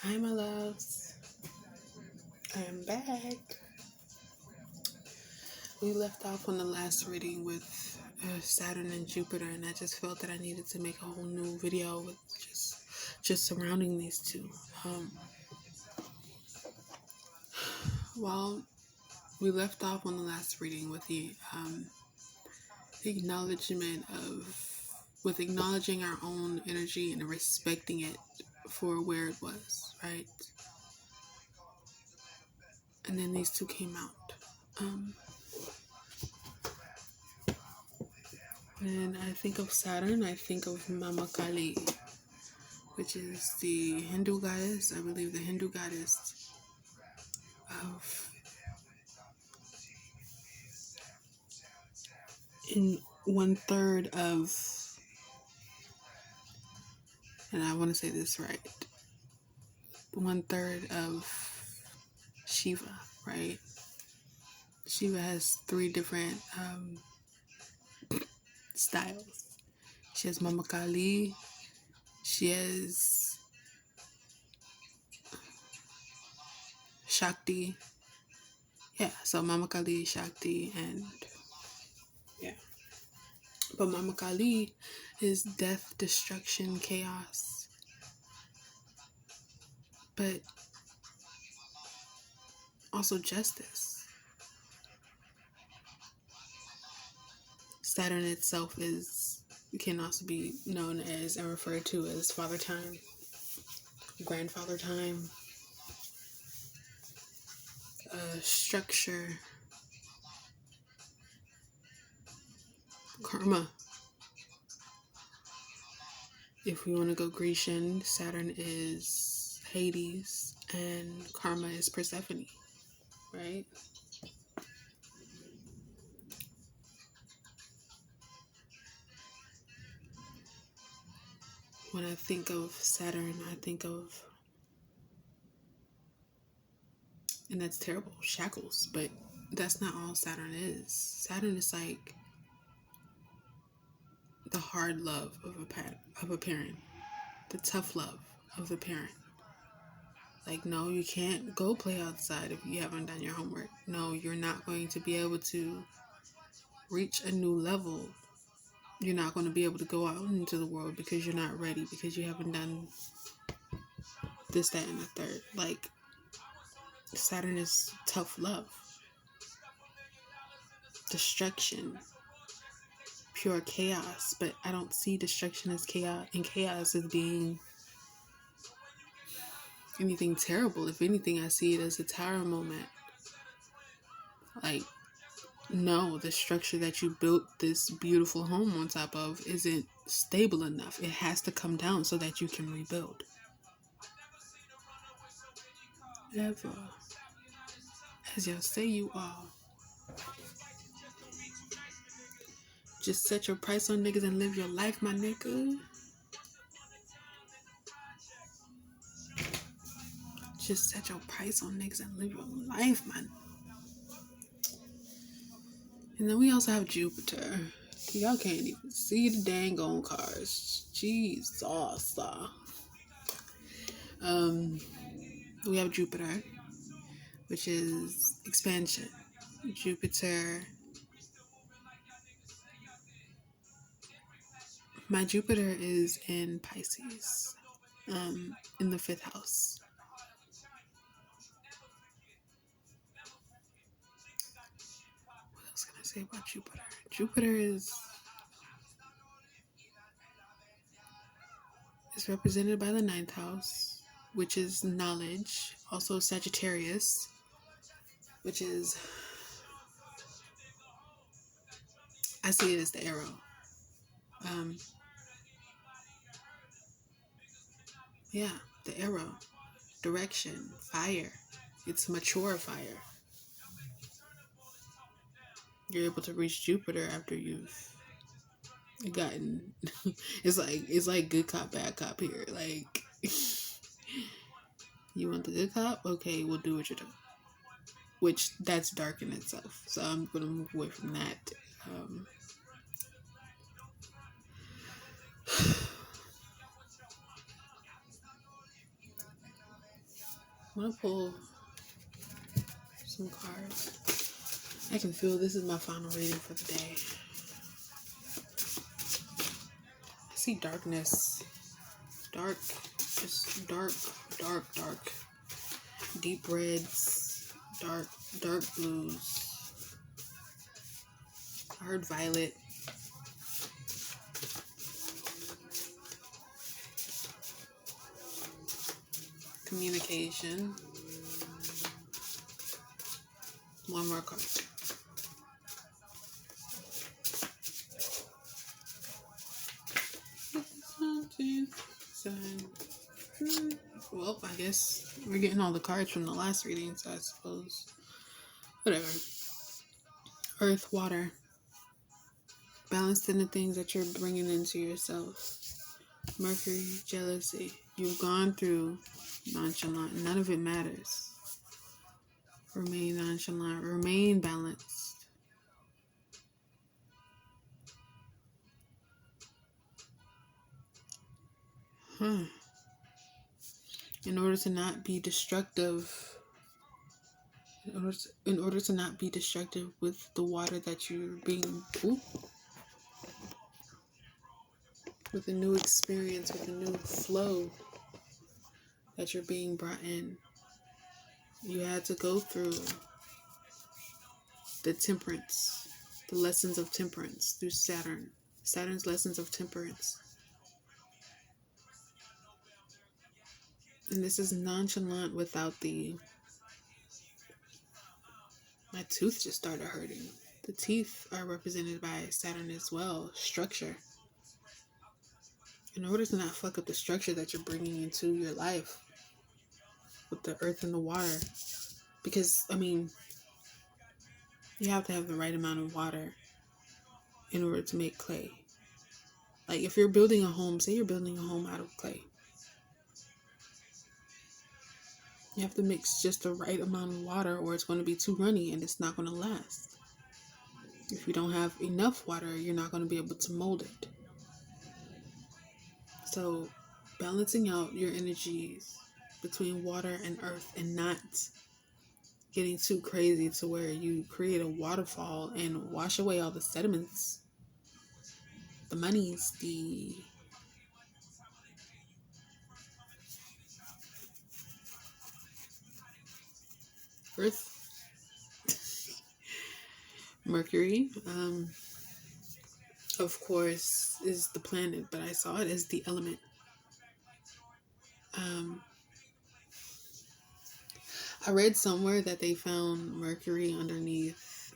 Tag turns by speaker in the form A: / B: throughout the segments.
A: Hi, my loves. I am back. We left off on the last reading with Saturn and Jupiter, and I just felt that I needed to make a whole new video with just surrounding these two. Well, we left off on the last reading with the acknowledgement with acknowledging our own energy and respecting it for where it was, right? And then these two came out. When I think of Saturn, I think of Mama Kali, which is the Hindu goddess. I believe the Hindu goddess of in 1/3 of, and I want to say this right, 1/3 of Shiva, right? Shiva has 3 different styles. She has Mama Kali, she has Shakti. Yeah, so Mama Kali, Shakti, and yeah. But Mama Kali is death, destruction, chaos. But also justice. Saturn itself can also be known as and referred to as father time, grandfather time, structure, karma. If we want to go Grecian, Saturn is Hades and karma is Persephone, right? When I think of Saturn, I think of, and that's terrible, shackles, but that's not all Saturn is. Saturn is like the hard love of a parent, the tough love of the parent. Like, no, you can't go play outside if you haven't done your homework. No, you're not going to be able to reach a new level. You're not going to be able to go out into the world because you're not ready, because you haven't done this, that, and the third. Like, Saturn is tough love, destruction, pure chaos. But I don't see destruction as chaos and chaos as being anything terrible. If anything, I see it as a tower moment. Like, no, the structure that you built this beautiful home on top of isn't stable enough. It has to come down so that you can rebuild. Ever. As y'all say you are. Just set your price on niggas and live your life, my nigga. Just set your price on niggas and live your life, man. And then we also have Jupiter. Y'all can't even see the dang on cars. Jesus. We have Jupiter, which is expansion. Jupiter. My Jupiter is in Pisces, in the 5th house. What else can I say about Jupiter? Jupiter is represented by the 9th house, which is knowledge. Also Sagittarius, which is, I see it as the arrow. Yeah, the arrow. Direction, fire. It's mature fire. You're able to reach Jupiter after you've gotten it's like good cop, bad cop here. Like, you want the good cop? Okay, we'll do what you're doing. Which, that's dark in itself. So I'm gonna move away from that. I'm gonna pull some cards. I can feel this is my final reading for the day. I see darkness. Dark. Just dark. Deep reds. Dark blues. I heard violet. Communication. One more card. Well, I guess we're getting all the cards from the last reading, so I suppose. Whatever. Earth, water. Balanced in the things that you're bringing into yourself. Mercury, jealousy. You've gone through nonchalant. None of it matters. Remain nonchalant. Remain balanced. In order to not be destructive, in order to not be destructive with the water that you're being, with a new experience, with a new flow that you're being brought in, you had to go through the temperance, the lessons of temperance through Saturn's lessons of temperance. And this is nonchalant without my tooth just started hurting. The teeth are represented by Saturn as well. Structure. In order to not fuck up the structure that you're bringing into your life with the earth and the water. Because, you have to have the right amount of water in order to make clay. Like if you're building a home, say you're building a home out of clay. You have to mix just the right amount of water or it's going to be too runny and it's not going to last. If you don't have enough water, you're not going to be able to mold it. So balancing out your energies between water and earth and not getting too crazy to where you create a waterfall and wash away all the sediments, the monies, the earth. Mercury, of course, is the planet, but I saw it as the element. I read somewhere that they found Mercury underneath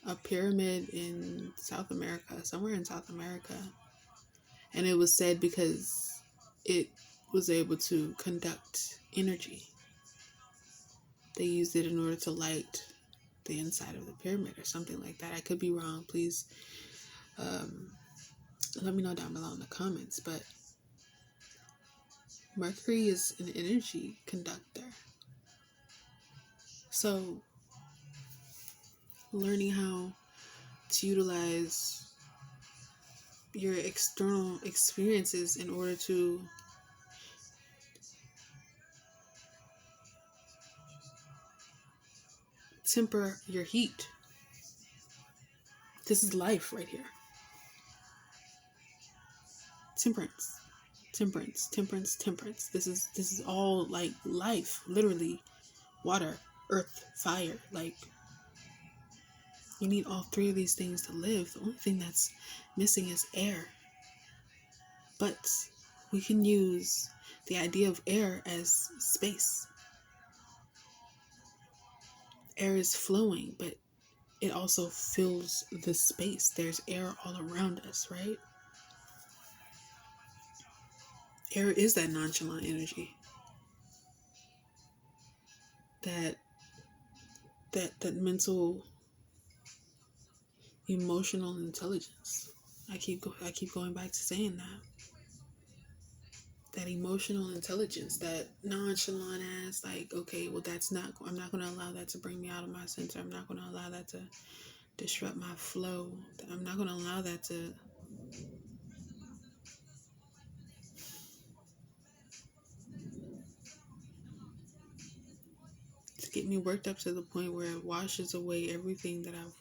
A: a pyramid in South America, somewhere in South America. And it was said because it was able to conduct energy. They used it in order to light the inside of the pyramid or something like that. I could be wrong. Please let me know down below in the comments. But Mercury is an energy conductor. So learning how to utilize your external experiences in order to temper your heat. This is life right here. Temperance. This is all like life, literally. Water, earth, fire. Like, you need all three of these things to live. The only thing that's missing is air. But we can use the idea of air as space. Air is flowing, but it also fills the space. There's air all around us, right? Air is that nonchalant energy. That mental, emotional intelligence. I keep going back to saying that. That emotional intelligence, that nonchalant ass, like, okay, well, I'm not going to allow that to bring me out of my center. I'm not going to allow that to disrupt my flow. I'm not going to allow that to get me worked up to the point where it washes away everything that I've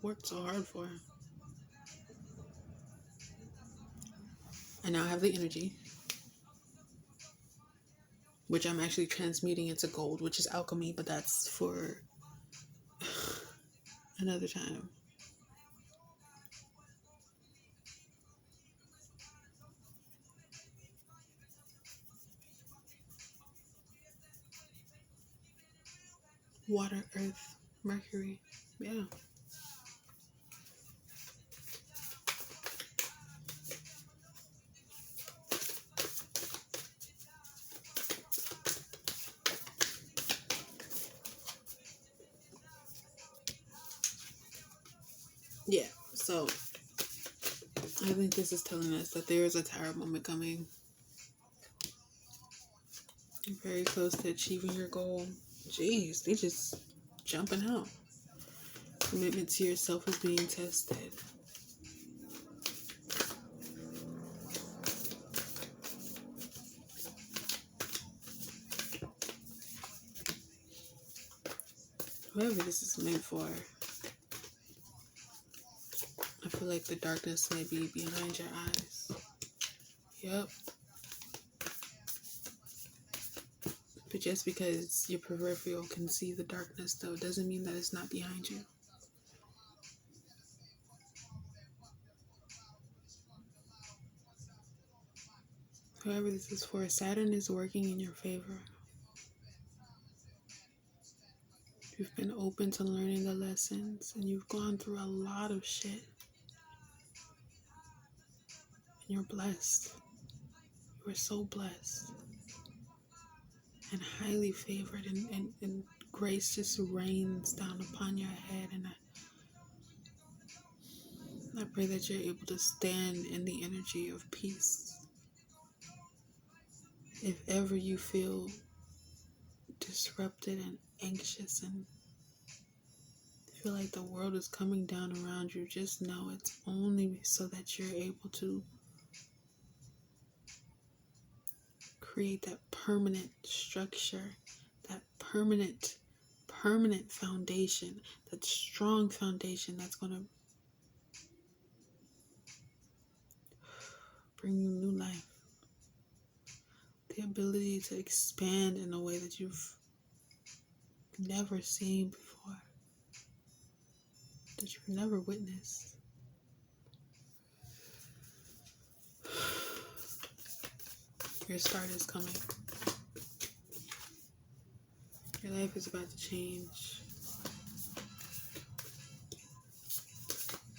A: worked so hard for. And now I have the energy, which I'm actually transmuting into gold, which is alchemy, but that's for another time. Water, earth, Mercury. Yeah. Yeah. So I think this is telling us that there is a tower moment coming. You're very close to achieving your goal. Jeez, they just jumping out. Commitment to yourself is being tested. Whoever this is meant for, I feel like the darkness may be behind your eyes. Yep. But just because your peripheral can see the darkness, though, doesn't mean that it's not behind you. Whoever this is for, Saturn is working in your favor. You've been open to learning the lessons, and you've gone through a lot of shit. And you're blessed. You are so blessed. And highly favored, and grace just rains down upon your head. And I pray that you're able to stand in the energy of peace. If ever you feel disrupted and anxious and feel like the world is coming down around you, just know it's only so that you're able to create that permanent structure, that permanent foundation, that strong foundation that's going to bring you new life. The ability to expand in a way that you've never seen before, that you've never witnessed. Your start is coming. Your life is about to change.